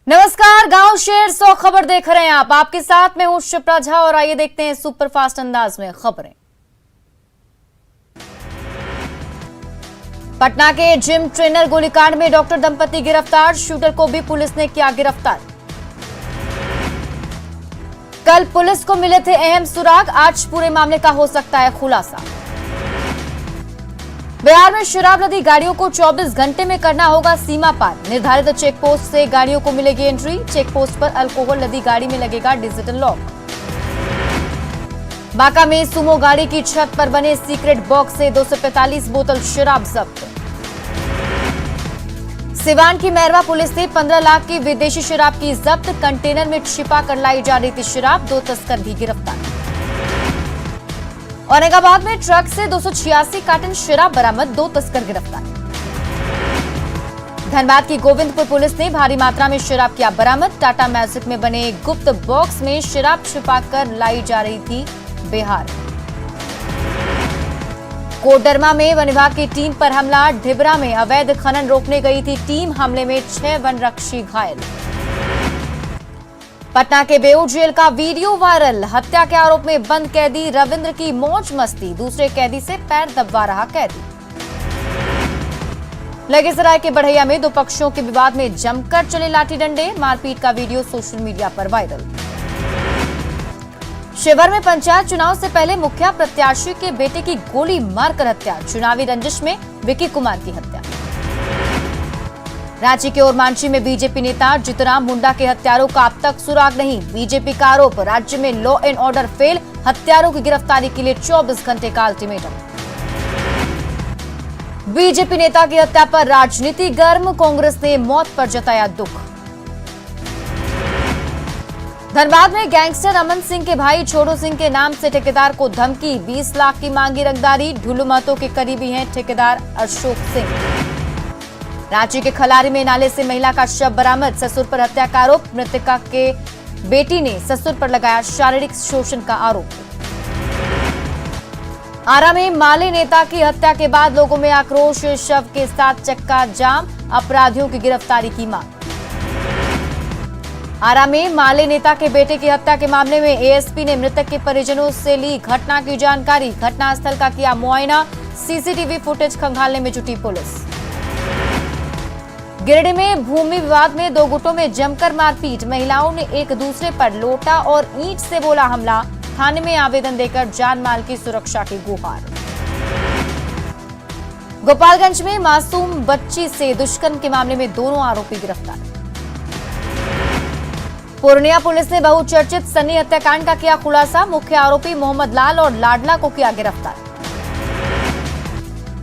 नमस्कार, गांव शेर 100 खबर देख रहे हैं आप। आपके साथ में हूं शिप्रा झा और आइए देखते हैं सुपरफास्ट अंदाज में खबरें। पटना के जिम ट्रेनर गोलीकांड में डॉक्टर दंपति गिरफ्तार, शूटर को भी पुलिस ने किया गिरफ्तार। कल पुलिस को मिले थे अहम सुराग, आज पूरे मामले का हो सकता है खुलासा। बिहार में शराब लदी गाड़ियों को 24 घंटे में करना होगा सीमा पार, निर्धारित चेक पोस्ट से गाड़ियों को मिलेगी एंट्री। चेक पोस्ट पर अल्कोहल लदी गाड़ी में लगेगा डिजिटल लॉक। बांका में सुमो गाड़ी की छत पर बने सीक्रेट बॉक्स से 245 बोतल शराब जब्त। सिवान की मैरवा पुलिस ने 15 लाख की विदेशी शराब की जब्त, कंटेनर में छिपा कर लाई जा रही थी शराब, 2 तस्कर भी गिरफ्तार। औरंगाबाद में ट्रक से 286 कार्टन शराब बरामद, 2 तस्कर गिरफ्तार। धनबाद की गोविंदपुर पुलिस ने भारी मात्रा में शराब किया बरामद, टाटा मैजिक में बने गुप्त बॉक्स में शराब छिपाकर लाई जा रही थी बिहार। कोडरमा में वन विभाग की टीम पर हमला, ढिबरा में अवैध खनन रोकने गई थी टीम, हमले में 6 वनरक्षी घायल। पटना के बेऊर जेल का वीडियो वायरल, हत्या के आरोप में बंद कैदी रविंद्र की मौज मस्ती, दूसरे कैदी से पैर दबवा रहा कैदी। लखीसराय के बढ़ैया में 2 पक्षों के विवाद में जमकर चले लाठी डंडे, मारपीट का वीडियो सोशल मीडिया पर वायरल। शिवहर में पंचायत चुनाव से पहले मुखिया प्रत्याशी के बेटे की गोली मारकर हत्या, चुनावी रंजिश में विकी कुमार की हत्या। रांची के ओरमांझी में बीजेपी नेता जितराम मुंडा के हत्यारों का अब तक सुराग नहीं, बीजेपी का आरोप, राज्य में लॉ एंड ऑर्डर फेल, हत्यारों की गिरफ्तारी के लिए 24 घंटे का अल्टीमेटम। बीजेपी नेता की हत्या पर राजनीति गर्म, कांग्रेस ने मौत पर जताया दुख। धनबाद में गैंगस्टर अमन सिंह के भाई छोटू सिंह के नाम से ठेकेदार को धमकी, 20 लाख की मांगी रंगदारी, ढुल्लू महतो के करीबी हैं ठेकेदार अशोक सिंह। रांची के खलारी में नाले से महिला का शव बरामद, ससुर पर हत्या का आरोप, मृतका के बेटी ने ससुर पर लगाया शारीरिक शोषण का आरोप। आरा में माले नेता की हत्या के बाद लोगों में आक्रोश, शव के साथ चक्का जाम, अपराधियों की गिरफ्तारी की मांग। आरा में माले नेता के बेटे की हत्या के मामले में एएसपी ने मृतक के परिजनों से ली घटना की जानकारी, घटनास्थल का किया मुआयना, सीसीटीवी फुटेज खंगालने में जुटी पुलिस। गिरिडीह में भूमि विवाद में 2 गुटों में जमकर मारपीट, महिलाओं ने एक दूसरे पर लोटा और ईंट से बोला हमला, थाने में आवेदन देकर जान माल की सुरक्षा की गुहार। गोपालगंज में मासूम बच्ची से दुष्कर्म के मामले में दोनों आरोपी गिरफ्तार। पूर्णिया पुलिस ने बहुचर्चित सन्नी हत्याकांड का किया खुलासा, मुख्य आरोपी मोहम्मद लाल और लाडला को किया गिरफ्तार।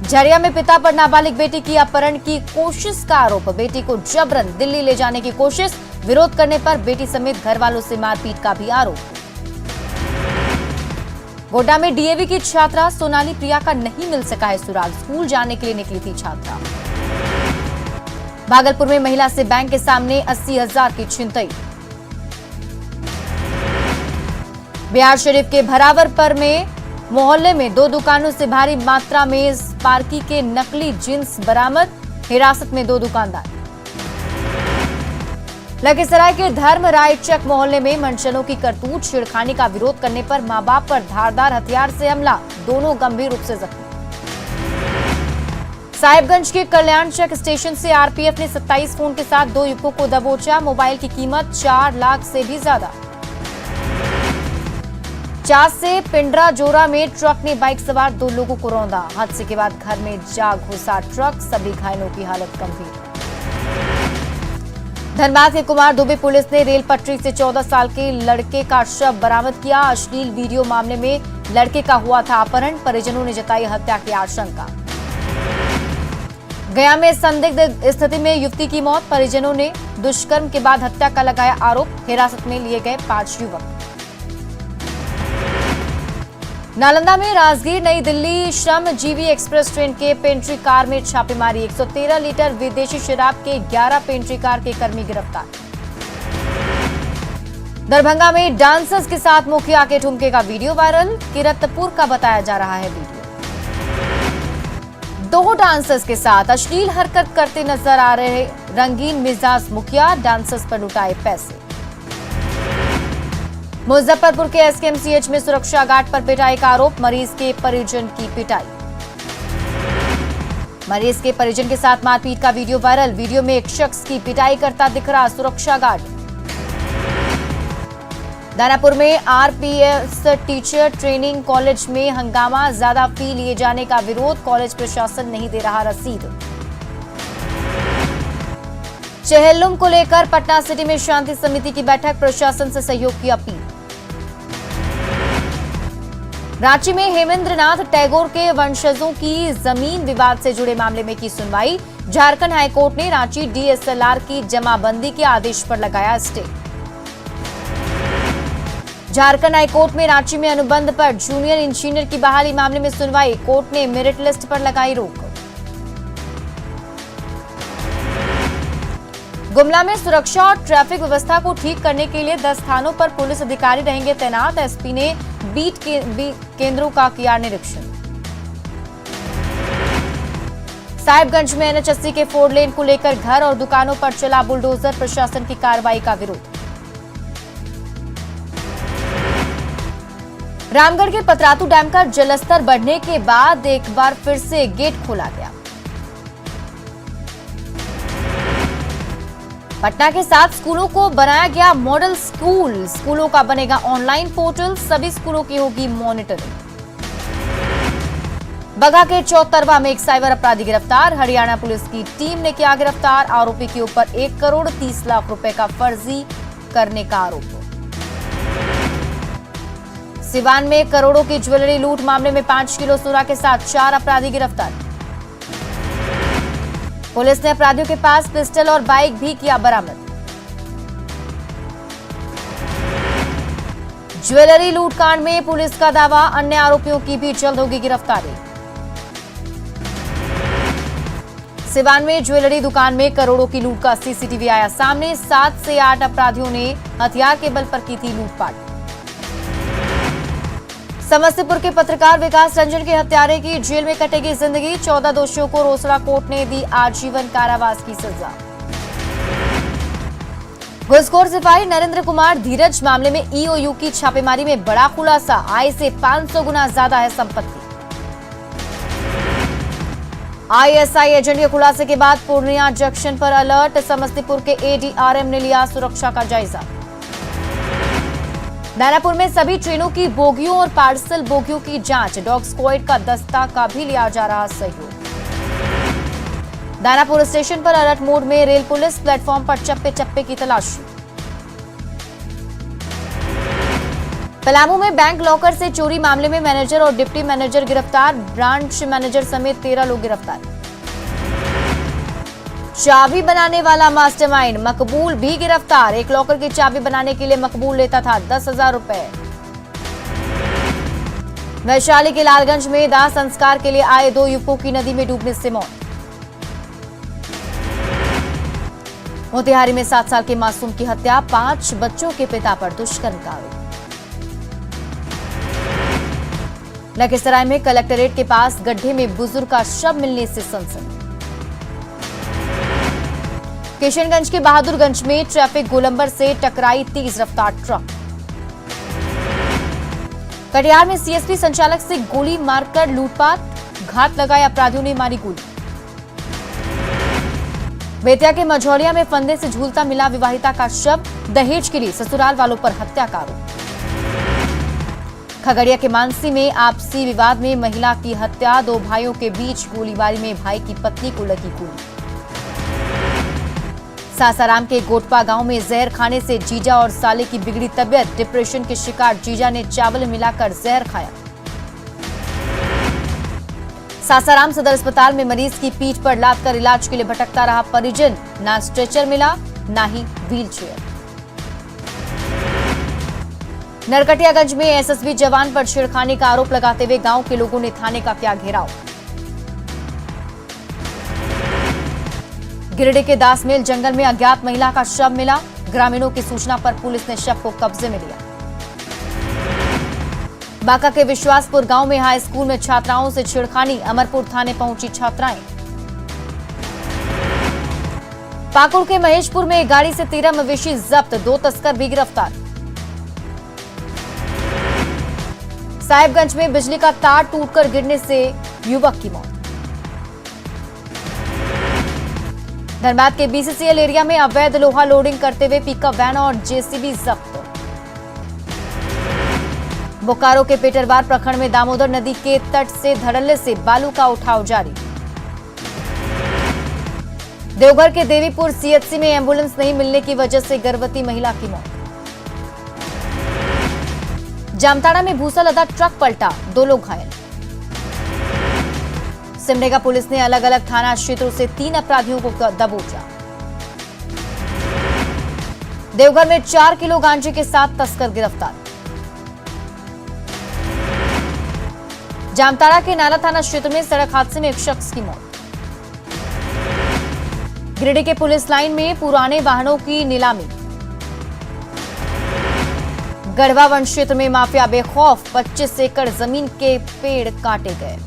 झरिया में पिता पर नाबालिग बेटी की अपहरण की कोशिश का आरोप, बेटी को जबरन दिल्ली ले जाने की कोशिश, विरोध करने पर बेटी समेत घर वालों से मारपीट का भी आरोप। गोड्डा में डीएवी की छात्रा सोनाली प्रिया का नहीं मिल सका है सुराग, स्कूल जाने के लिए निकली थी छात्रा। भागलपुर में महिला से बैंक के सामने 80,000 की छिनतई। बिहार शरीफ के भरावरपर में मोहल्ले में 2 दुकानों से भारी मात्रा में स्पार्की के नकली जींस बरामद, हिरासत में 2 दुकानदार। लखीसराय के धर्म रायचक मोहल्ले में मनचलों की करतूत, छेड़खानी का विरोध करने पर मां बाप पर धारदार हथियार से हमला, दोनों गंभीर रूप से जख्मी। साहिबगंज के कल्याणचक स्टेशन से आरपीएफ ने 27 फोन के साथ 2 युवकों को दबोचा, मोबाइल की कीमत 4 लाख से भी ज्यादा। चास से पिंडरा जोरा में ट्रक ने बाइक सवार 2 लोगों को रौंदा, हादसे के बाद घर में जा घुसा ट्रक, सभी घायलों की हालत गंभीर। धनबाद के कुमार दुबे पुलिस ने रेल पटरी से 14 साल के लड़के का शव बरामद किया, अश्लील वीडियो मामले में लड़के का हुआ था अपहरण, परिजनों ने जताई हत्या की आशंका। गया में संदिग्ध स्थिति में युवती की मौत, परिजनों ने दुष्कर्म के बाद हत्या का लगाया आरोप, हिरासत में लिए गए 5 युवक। नालंदा में राजगीर नई दिल्ली श्रमजीवी एक्सप्रेस ट्रेन के पेंट्री कार में छापेमारी, 113 लीटर विदेशी शराब के 11 पेंट्री कार के कर्मी गिरफ्तार। दरभंगा में डांसर्स के साथ मुखिया के ठुमके का वीडियो वायरल, किरतपुर का बताया जा रहा है वीडियो। 2 डांसर्स के साथ अश्लील हरकत करते नजर आ रहे रंगीन मिजाज मुखिया डांसर्स पर लुटाए पैसे। मुजफ्फरपुर के एसकेएमसीएच में सुरक्षा गार्ड पर पिटाई का आरोप, मरीज के परिजन की पिटाई। मरीज के परिजन के साथ मारपीट का वीडियो वायरल, वीडियो में एक शख्स की पिटाई करता दिख रहा सुरक्षा गार्ड। दानापुर में आरपीएस टीचर ट्रेनिंग कॉलेज में हंगामा, ज्यादा फी लिए जाने का विरोध, कॉलेज प्रशासन नहीं दे रहा रसीद। चेहल्लुम को लेकर पटना सिटी में शांति समिति की बैठक, प्रशासन से सहयोग की अपील। रांची में हेमेंद्रनाथ टैगोर के वंशजों की जमीन विवाद से जुड़े मामले में की सुनवाई, झारखंड हाईकोर्ट ने रांची डीएसएलआर की जमाबंदी के आदेश पर लगाया स्टे। झारखंड हाईकोर्ट में रांची में अनुबंध पर जूनियर इंजीनियर की बहाली मामले में सुनवाई, कोर्ट ने मेरिट लिस्ट पर लगाई रोक। गुमला में सुरक्षा और ट्रैफिक व्यवस्था को ठीक करने के लिए 10 स्थानों पर पुलिस अधिकारी रहेंगे तैनात, एसपी ने बीट केंद्रों का किया निरीक्षण। साहिबगंज में एनएच-80 के 4 लेन को लेकर घर और दुकानों पर चला बुलडोजर, प्रशासन की कार्रवाई का विरोध। रामगढ़ के पतरातू डैम का जलस्तर बढ़ने के बाद एक बार फिर से गेट खोला गया। पटना के 7 स्कूलों को बनाया गया मॉडल स्कूल, स्कूलों का बनेगा ऑनलाइन पोर्टल, सभी स्कूलों की होगी मॉनिटरिंग। बगहा के चौतरवा में एक साइबर अपराधी गिरफ्तार, हरियाणा पुलिस की टीम ने किया गिरफ्तार, आरोपी के ऊपर 1 करोड़ 30 लाख रुपए का फर्जी करने का आरोप। सिवान में करोड़ों की ज्वेलरी लूट मामले में 5 किलो सोना के साथ 4 अपराधी गिरफ्तार। पुलिस ने अपराधियों के पास पिस्टल और बाइक भी किया बरामद। ज्वेलरी लूट कांड में पुलिस का दावा, अन्य आरोपियों की भी जल्द होगी गिरफ्तारी। सिवान में ज्वेलरी दुकान में करोड़ों की लूट का सीसीटीवी आया सामने, 7 से 8 अपराधियों ने हथियार के बल पर की थी लूटपाट। समस्तीपुर के पत्रकार विकास रंजन के हत्यारे की जेल में कटेगी जिंदगी, 14 दोषियों को रोसड़ा कोर्ट ने दी आजीवन कारावास की सजा। घूसखोर सिपाही नरेंद्र कुमार धीरज मामले में ईओयू की छापेमारी में बड़ा खुलासा, आय से 500 गुना ज्यादा है संपत्ति। आईएसआई एजेंट के खुलासे के बाद पूर्णिया जंक्शन पर अलर्ट, समस्तीपुर के एडीआरएम ने लिया सुरक्षा का जायजा। दानापुर में सभी ट्रेनों की बोगियों और पार्सल बोगियों की जांच, डॉग स्क्वाड का दस्ता का भी लिया जा रहा सहयोग। दानापुर स्टेशन पर अलर्ट मोड में रेल पुलिस, प्लेटफॉर्म पर चप्पे चप्पे की तलाशी। पलामू में बैंक लॉकर से चोरी मामले में मैनेजर और डिप्टी मैनेजर गिरफ्तार, ब्रांच मैनेजर समेत 13 लोग गिरफ्तार। चाबी बनाने वाला मास्टरमाइंड मकबूल भी गिरफ्तार, एक लॉकर की चाबी बनाने के लिए मकबूल लेता था 10,000 रुपए। वैशाली के लालगंज में दाह संस्कार के लिए आए 2 युवकों की नदी में डूबने से मौत। मोतिहारी में 7 साल के मासूम की हत्या, 5 बच्चों के पिता पर दुष्कर्म का आरोप। लखीसराय में कलेक्टरेट के पास गड्ढे में बुजुर्ग का शव मिलने से सनसनी। किशनगंज के बहादुरगंज में ट्रैफिक गोलंबर से टकराई तेज रफ्तार ट्रक। कटिहार में सीएसपी संचालक से गोली मारकर लूटपाट, घात लगाए अपराधियों ने मारी गोली। बेतिया के मझौलिया में फंदे से झूलता मिला विवाहिता का शव, दहेज के लिए ससुराल वालों पर हत्या का आरोप। खगड़िया के मानसी में आपसी विवाद में महिला की हत्या, 2 भाइयों के बीच गोलीबारी में भाई की पत्नी को लगी गोली। सासाराम के गोटपा गांव में जहर खाने से जीजा और साले की बिगड़ी तबीयत, डिप्रेशन के शिकार जीजा ने चावल मिलाकर जहर खाया। सासाराम सदर अस्पताल में मरीज की पीठ पर लादकर इलाज के लिए भटकता रहा परिजन, ना स्ट्रेचर मिला ना ही व्हीलचेयर। नरकटियागंज में एसएसबी जवान पर छेड़खानी का आरोप लगाते हुए गांव के लोगों ने थाने का किया घेराव। गिरिडीह के दासमेल जंगल में अज्ञात महिला का शव मिला, ग्रामीणों की सूचना पर पुलिस ने शव को कब्जे में लिया। बांका के विश्वासपुर गांव में हाई स्कूल में छात्राओं से छेड़खानी, अमरपुर थाने पहुंची छात्राएं। पाकुड़ के महेशपुर में एक गाड़ी से 13 मवेशी जब्त, 2 तस्कर भी गिरफ्तार। साहिबगंज में बिजली का तार टूटकर गिरने से युवक की मौत। धनबाद के बीसीसीएल एरिया में अवैध लोहा लोडिंग करते हुए पिकअप वैन और जेसीबी जब्त। बोकारो के पेटरवार प्रखंड में दामोदर नदी के तट से धड़ल्ले से बालू का उठाव जारी। देवघर के देवीपुर सीएचसी में एम्बुलेंस नहीं मिलने की वजह से गर्भवती महिला की मौत। जामताड़ा में भूसा लदा ट्रक पलटा, 2 लोग घायल। सिमडेगा पुलिस ने अलग अलग थाना क्षेत्रों से 3 अपराधियों को दबोचा। देवघर में 4 किलो गांजे के साथ तस्कर गिरफ्तार। जामताड़ा के नाला थाना क्षेत्र में सड़क हादसे में एक शख्स की मौत। गिरिडीह के पुलिस लाइन में पुराने वाहनों की नीलामी। गढ़वा वन क्षेत्र में माफिया बेखौफ, 25 एकड़ जमीन के पेड़ काटे गए।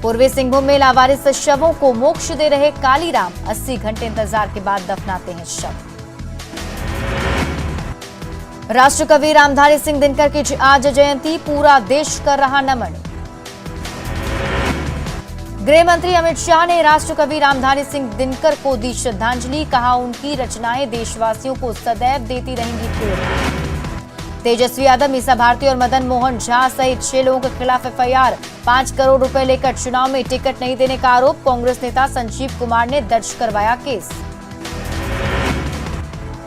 पूर्वी सिंहभूम में लावारिस शवों को मोक्ष दे रहे कालीराम, 80 घंटे इंतजार के बाद दफनाते हैं शव। राष्ट्रकवि रामधारी सिंह दिनकर की आज जयंती, पूरा देश कर रहा नमन। गृह मंत्री अमित शाह ने राष्ट्रकवि रामधारी सिंह दिनकर को दी श्रद्धांजलि, कहा उनकी रचनाएं देशवासियों को सदैव देती रहेंगी प्रेरणा। तेजस्वी यादव, मीसा भारती और मदन मोहन झा सहित 6 लोगों के खिलाफ एफआईआर। 5 करोड़ रुपए लेकर चुनाव में टिकट नहीं देने का आरोप, कांग्रेस नेता संजीव कुमार ने दर्ज करवाया केस।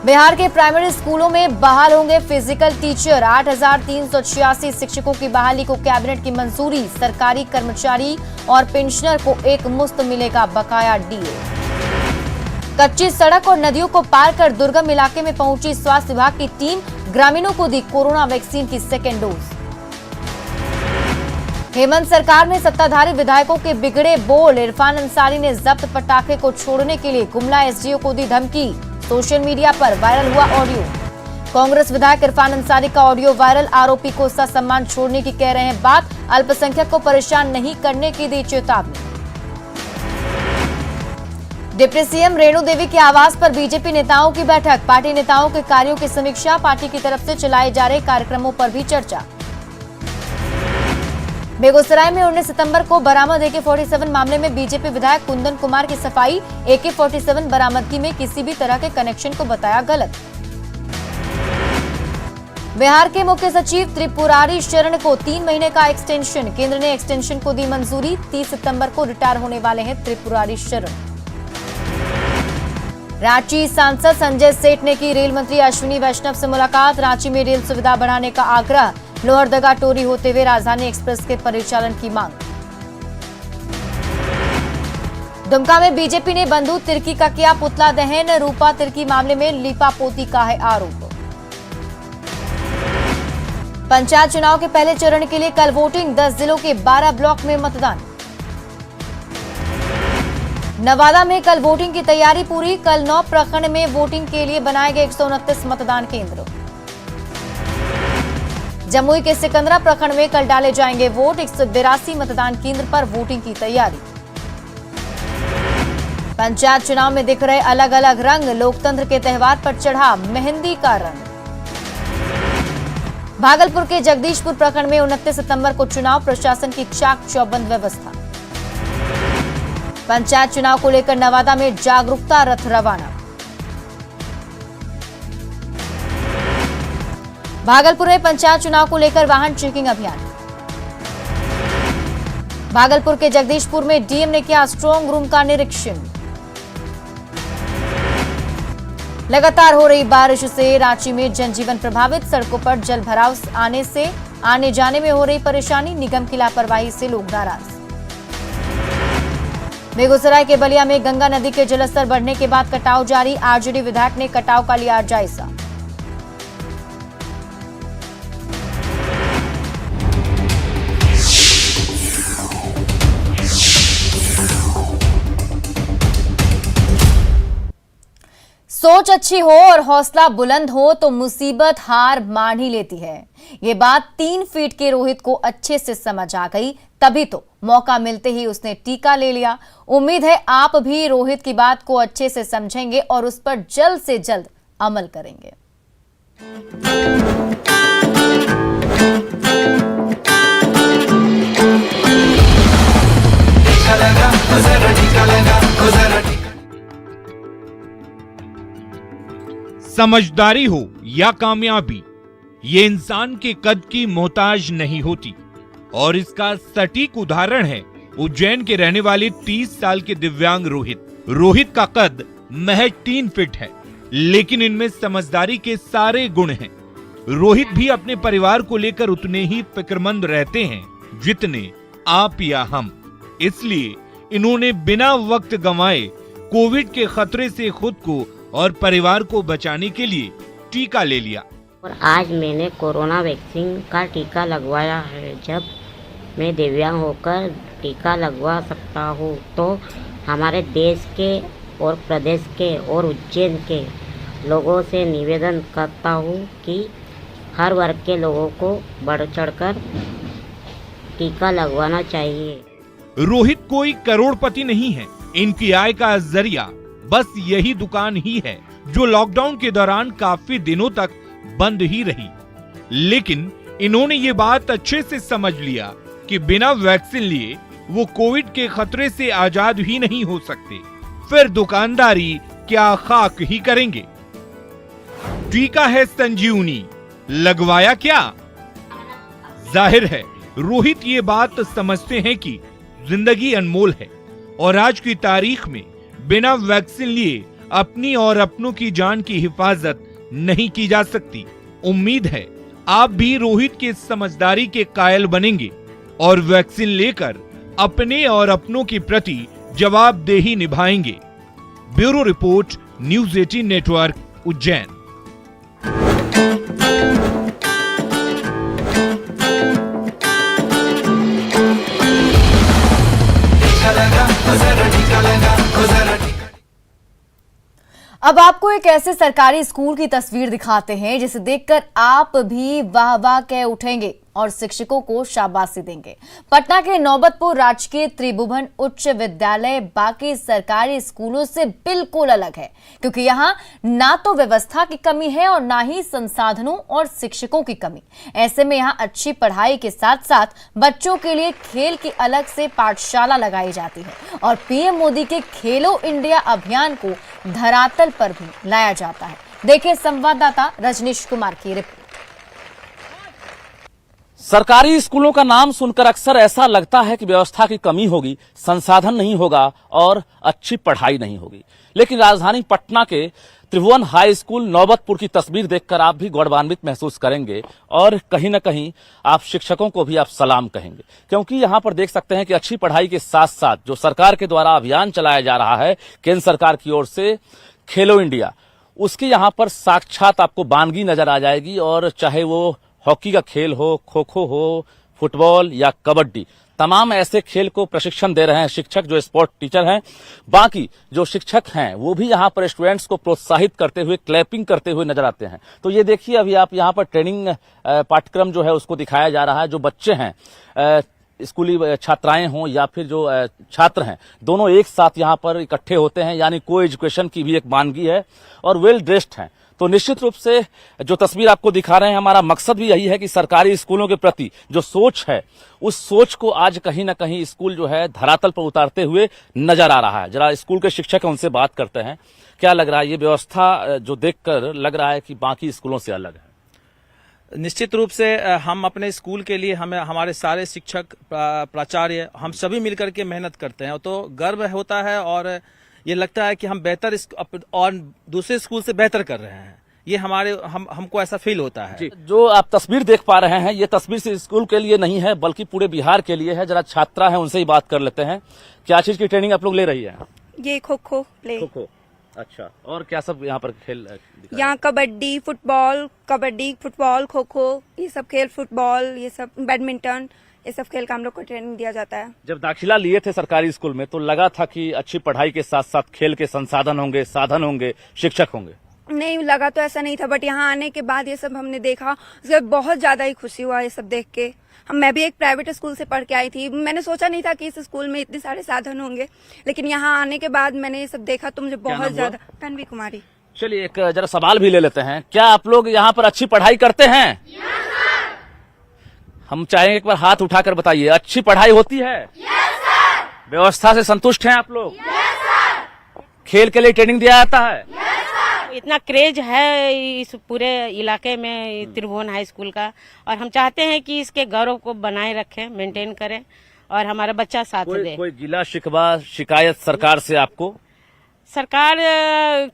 बिहार के प्राइमरी स्कूलों में बहाल होंगे फिजिकल टीचर, 8,386 शिक्षकों की बहाली को कैबिनेट की मंजूरी। सरकारी कर्मचारी और पेंशनर को एक मुश्त मिलेगा बकाया डीए। कच्ची सड़क और नदियों को पार कर दुर्गम इलाके में पहुंची स्वास्थ्य विभाग की टीम, ग्रामीणों को दी कोरोना वैक्सीन की सेकेंड डोज। हेमंत सरकार में सत्ताधारी विधायकों के बिगड़े बोल, इरफान अंसारी ने जब्त पटाखे को छोड़ने के लिए गुमला एसडीओ को दी धमकी। सोशल मीडिया पर वायरल हुआ ऑडियो। कांग्रेस विधायक इरफान अंसारी का ऑडियो वायरल, आरोपी को ससम्मान छोड़ने की कह रहे हैं बात, अल्पसंख्यक को परेशान नहीं करने की दी चेतावनी। डिप्टी सीएम रेणु देवी के आवास पर बीजेपी नेताओं की बैठक, पार्टी नेताओं के कार्यों की समीक्षा, पार्टी की तरफ से चलाए जा रहे कार्यक्रमों पर भी चर्चा। बेगूसराय में 19 सितंबर को बरामद AK-47 मामले में बीजेपी विधायक कुंदन कुमार की सफाई, AK-47 बरामदगी में किसी भी तरह के कनेक्शन को बताया गलत। बिहार के मुख्य सचिव त्रिपुरारी शरण को 3 महीने का एक्सटेंशन, केंद्र ने एक्सटेंशन को दी मंजूरी। 30 सितंबर को रिटायर होने वाले हैं त्रिपुरारी शरण। रांची सांसद संजय सेठ ने की रेल मंत्री अश्विनी वैष्णव से मुलाकात, रांची में रेल सुविधा बढ़ाने का आग्रह। लोहरदगा टोरी होते हुए राजधानी एक्सप्रेस के परिचालन की मांग। दुमका में बीजेपी ने बंधु तिर्की का किया पुतला दहन, रूपा तिर्की मामले में लीपापोती का है आरोप। पंचायत चुनाव के पहले चरण के लिए कल वोटिंग, 10 जिलों के 12 ब्लॉक में मतदान। नवादा में कल वोटिंग की तैयारी पूरी, कल 9 प्रखंड में वोटिंग के लिए बनाए गए 129 मतदान केंद्र। जमुई के सिकंदरा प्रखंड में कल डाले जाएंगे वोट, 182 मतदान केंद्र पर वोटिंग की तैयारी। पंचायत चुनाव में दिख रहे अलग अलग रंग, लोकतंत्र के त्यौहार पर चढ़ा मेहंदी का रंग। भागलपुर के जगदीशपुर प्रखंड में 29 सितंबर को चुनाव, प्रशासन की चाक चौबंद व्यवस्था। पंचायत चुनाव को लेकर नवादा में जागरूकता रथ रवाना। भागलपुर में पंचायत चुनाव को लेकर वाहन चेकिंग अभियान। भागलपुर के जगदीशपुर में डीएम ने किया स्ट्रांग रूम का निरीक्षण। लगातार हो रही बारिश से रांची में जनजीवन प्रभावित, सड़कों पर जल भराव आने से आने जाने में हो रही परेशानी, निगम की लापरवाही से लोग नाराज। बेगूसराय के बलिया में गंगा नदी के जलस्तर बढ़ने के बाद कटाव जारी, आरजेडी विधायक ने कटाव का लिया जायजा। सोच अच्छी हो और हौसला बुलंद हो तो मुसीबत हार मान ही लेती है। ये बात 3 फीट के रोहित को अच्छे से समझ आ गई, तभी तो मौका मिलते ही उसने टीका ले लिया। उम्मीद है आप भी रोहित की बात को अच्छे से समझेंगे और उस पर जल्द से जल्द अमल करेंगे। समझदारी हो या कामयाबी, ये इंसान के कद की मोहताज नहीं होती। और इसका सटीक उदाहरण है उज्जैन के रहने वाले 30 साल के दिव्यांग रोहित। रोहित का कद महज 3 फीट है, लेकिन इनमें समझदारी के सारे गुण हैं। रोहित भी अपने परिवार को लेकर उतने ही फिक्रमंद रहते हैं जितने आप या हम। इसलिए इन्होंने बिना वक्त गंवाए कोविड के खतरे से खुद को और परिवार को बचाने के लिए टीका ले लिया। और आज मैंने कोरोना वैक्सीन का टीका लगवाया है। जब मैं दिव्यांग होकर टीका लगवा सकता हूँ तो हमारे देश के और प्रदेश के और उज्जैन के लोगों से निवेदन करता हूँ कि हर वर्ग के लोगों को बढ़ चढ़कर टीका लगवाना चाहिए। रोहित कोई करोड़पति नहीं है। इनकी आय का जरिया बस यही दुकान ही है, जो लॉकडाउन के दौरान काफी दिनों तक बंद ही रही। लेकिन इन्होंने ये बात अच्छे से समझ लिया कि बिना वैक्सीन लिए वो कोविड के खतरे से आजाद ही नहीं हो सकते। फिर दुकानदारी क्या खाक ही करेंगे। टीका है संजीवनी, लगवाया क्या? जाहिर है रोहित ये बात समझते हैं कि जिंदगी अनमोल है और आज की तारीख में बिना वैक्सीन लिए अपनी और अपनों की जान की हिफाजत नहीं की जा सकती। उम्मीद है आप भी रोहित के समझदारी के कायल बनेंगे और वैक्सीन लेकर अपने और अपनों के प्रति जवाबदेही निभाएंगे। Bureau report, news 18 network, Ujjain. अब आपको एक ऐसे सरकारी स्कूल की तस्वीर दिखाते हैं जिसे देखकर आप भी वाह वाह कह उठेंगे और शिक्षकों को शाबाशी देंगे। पटना के नौबतपुर राजकीय त्रिभुवन उच्च विद्यालय बाकी सरकारी स्कूलों से बिल्कुल अलग है, क्योंकि यहाँ ना तो व्यवस्था की कमी है और ना ही संसाधनों और शिक्षकों की कमी। ऐसे में यहाँ अच्छी पढ़ाई के साथ साथ बच्चों के लिए खेल की अलग से पाठशाला लगाई जाती है और पीएम मोदी के खेलो इंडिया अभियान को धरातल पर भी लाया जाता है। देखिए संवाददाता रजनीश कुमार की रिपोर्ट। सरकारी स्कूलों का नाम सुनकर अक्सर ऐसा लगता है कि व्यवस्था की कमी होगी, संसाधन नहीं होगा और अच्छी पढ़ाई नहीं होगी। लेकिन राजधानी पटना के त्रिभुवन हाई स्कूल नौबतपुर की तस्वीर देखकर आप भी गौरवान्वित महसूस करेंगे और कहीं न कहीं आप शिक्षकों को भी आप सलाम कहेंगे, क्योंकि यहां पर देख सकते हैं कि अच्छी पढ़ाई के साथ साथ जो सरकार के द्वारा अभियान चलाया जा रहा है केंद्र सरकार की ओर से, खेलो इंडिया, उसकी यहां पर साक्षात आपको बानगी नजर आ जाएगी। और चाहे वो हॉकी का खेल हो, खो खो हो, फुटबॉल या कबड्डी, तमाम ऐसे खेल को प्रशिक्षण दे रहे हैं शिक्षक जो स्पोर्ट टीचर हैं। बाकी जो शिक्षक हैं वो भी यहाँ पर स्टूडेंट्स को प्रोत्साहित करते हुए, क्लैपिंग करते हुए नजर आते हैं। तो ये देखिए अभी आप यहाँ पर ट्रेनिंग पाठ्यक्रम जो है उसको दिखाया जा रहा है। जो बच्चे हैं, स्कूली छात्राएं हों या फिर जो छात्र हैं, दोनों एक साथ यहाँ पर इकट्ठे होते हैं, यानी को एजुकेशन की भी एक मानगी है और वेल ड्रेस्ड हैं। तो निश्चित रूप से जो तस्वीर आपको दिखा रहे हैं, हमारा मकसद भी यही है कि सरकारी स्कूलों के प्रति जो सोच है उस सोच को आज कहीं ना कहीं स्कूल जो है धरातल पर उतारते हुए नजर आ रहा है। जरा स्कूल के शिक्षक हैं, उनसे बात करते हैं। क्या लग रहा है, ये व्यवस्था जो देखकर लग रहा है कि बाकी स्कूलों से अलग है? निश्चित रूप से हम अपने स्कूल के लिए हमारे सारे शिक्षक, प्राचार्य, हम सभी मिलकर के मेहनत करते हैं, तो गर्व होता है और ये लगता है कि हम बेहतर और दूसरे स्कूल से बेहतर कर रहे हैं। ये हमको ऐसा फील होता है। जो आप तस्वीर देख पा रहे हैं, ये तस्वीर सिर्फ स्कूल के लिए नहीं है बल्कि पूरे बिहार के लिए है। जरा छात्रा है, उनसे ही बात कर लेते हैं। क्या चीज की ट्रेनिंग आप लोग ले रही है? ये खो खो प्ले। खो खो, अच्छा। और क्या सब यहाँ पर खेल? यहाँ कबड्डी, फुटबॉल, खो खो, ये सब खेल, फुटबॉल, ये सब बैडमिंटन, ये सब खेल का हम लोग को ट्रेनिंग दिया जाता है। जब दाखिला लिए थे सरकारी स्कूल में तो लगा था कि अच्छी पढ़ाई के साथ साथ खेल के संसाधन होंगे, साधन होंगे, शिक्षक होंगे? नहीं लगा तो ऐसा नहीं था, बट यहाँ आने के बाद ये सब हमने देखा, उसके बाद बहुत ज्यादा ही खुशी हुआ ये सब देख के। मैं भी एक प्राइवेट स्कूल से पढ़ के आई थी, मैंने सोचा नहीं था कि इस स्कूल में इतने सारे साधन होंगे, लेकिन यहाँ आने के बाद मैंने ये सब देखा तो मुझे बहुत ज्यादा। तन्वी कुमारी। चलिए एक जरा सवाल भी ले लेते हैं, क्या आप लोग यहाँ पर अच्छी पढ़ाई करते हैं? हम चाहेंगे एक बार हाथ उठाकर बताइए, अच्छी पढ़ाई होती है? व्यवस्था से संतुष्ट हैं आप लोग? खेल के लिए ट्रेनिंग दिया जाता है? इतना क्रेज है इस पूरे इलाके में त्रिभुवन हाई स्कूल का, और हम चाहते हैं कि इसके गौरव को बनाए रखें, मेंटेन करें और हमारा बच्चा साथ दे। कोई गिला शिकवा शिकायत सरकार से आपको? सरकार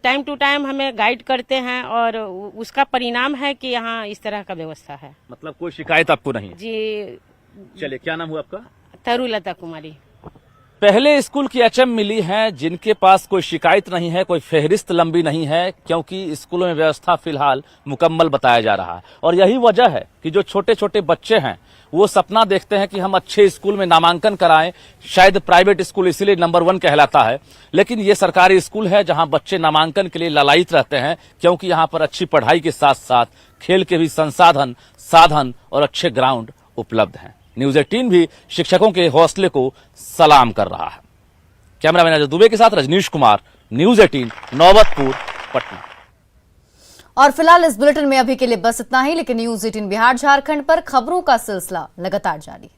टाइम टू टाइम हमें गाइड करते हैं और उसका परिणाम है कि यहाँ इस तरह का व्यवस्था है। मतलब कोई शिकायत आपको नहीं? जी। चलिए, क्या नाम हुआ आपका? तरुलता कुमारी। पहले स्कूल की एचएम मिली हैं जिनके पास कोई शिकायत नहीं है, कोई फहरिस्त लंबी नहीं है, क्योंकि स्कूलों में व्यवस्था फिलहाल मुकम्मल बताया जा रहा है। और यही वजह है कि जो छोटे छोटे बच्चे हैं वो सपना देखते हैं कि हम अच्छे स्कूल में नामांकन कराएं। शायद प्राइवेट स्कूल इसीलिए नंबर 1 कहलाता है, लेकिन ये सरकारी स्कूल है जहां बच्चे नामांकन के लिए ललायित रहते हैं, क्योंकि यहां पर अच्छी पढ़ाई के साथ साथ खेल के भी संसाधन, साधन और अच्छे ग्राउंड उपलब्ध हैं। न्यूज 18 भी शिक्षकों के हौसले को सलाम कर रहा है। कैमरामैन अजय दुबे के साथ रजनीश कुमार, न्यूज 18, नौबतपुर, पटना। और फिलहाल इस बुलेटिन में अभी के लिए बस इतना ही, लेकिन न्यूज 18 बिहार झारखंड पर खबरों का सिलसिला लगातार जारी।